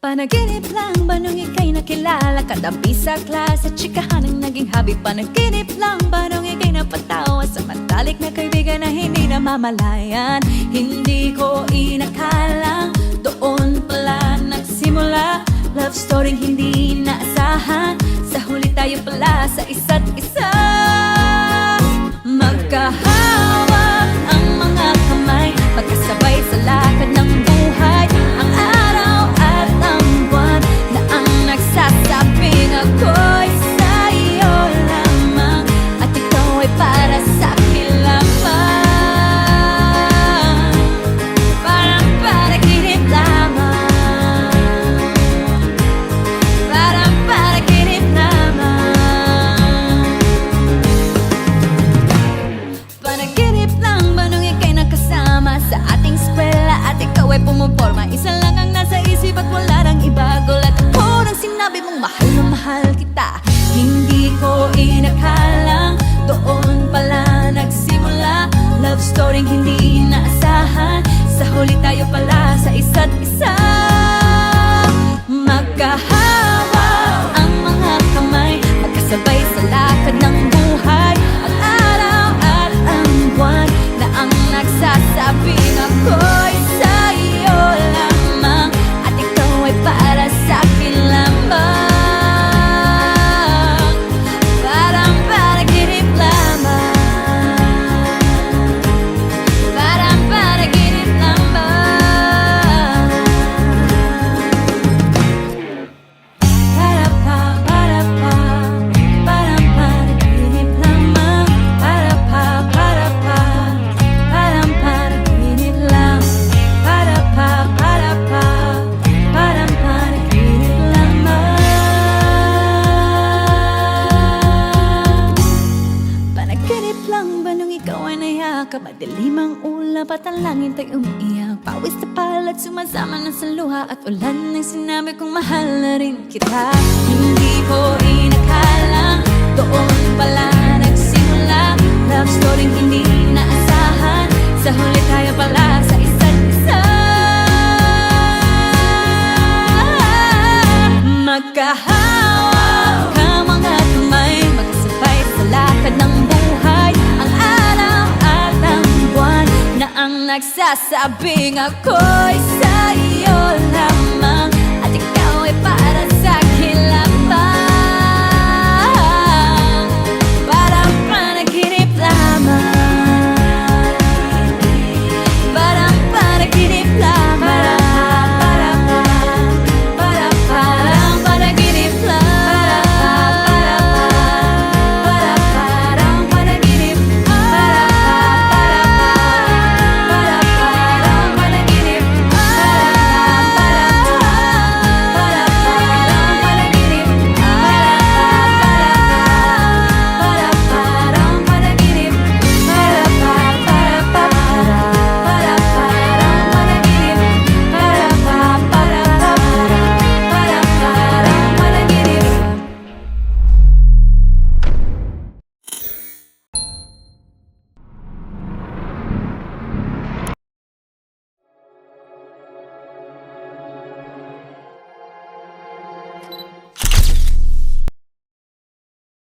Panaginip lang ba nung ika'y nakilala? Katabi sa klase, tsikahan ang naging hobby. Panaginip lang ba nung ika'y napatawa? Samantalik na kaibigan na hindi namamalayan. Hindi ko inakala, doon pala nagsimula. Love story hindi naasahan, sa huli tayo pala sa isa't isa. Magkahawak ang mga kamay, magkasabay sa lakad ng buhay. Ang araw at ang buwan na ang nagsasabing ako'y sa'yo lamang, at ikaw ay para sa'kin lamang. Parang panaginip lamang, parang panaginip lamang. Panaginip lang ba nung ika'y nakasama sa ating eskwela at ikaw ay pumuporma? Isa lang ang nasa isip at wala nang iba. Gulat ako nang sinabi mong mahal na mahal kita. Hindi ko inakalang doon pala nagsimula. Love story hindi inaasahan, sa huli tayo pala sa isa't isa. Magkahawak ang mga kamay, magkasabay sa lakad ng buhay. Ang araw at ang buwan na ang nagsasabing ako'y sa'yo lamang, at ikaw ay para sa'kin lamang. Parang panaginip lamang, parang panaginip lamang. Para pa, parang panaginip lamang. Para pa, parang panaginip lang. Para pa, parang panaginip lamang. Panaginip lang ba nung ikaw ay nayakap? Madilim ang ulap at ang langit ay umiiyak. Pawis na palat, sumasama na sa luha, at ulan ng sinabi kong mahal na rin kita. Hindi ko inakala, doon pala nagsimula. Love story hindi naasahan, sa huli tayo pala sa isa't isa. Magkahawak ang mga kamay, magkasabay sa lakad ng buhay. Ang araw at ang buwan na ang nagsasabing ako'y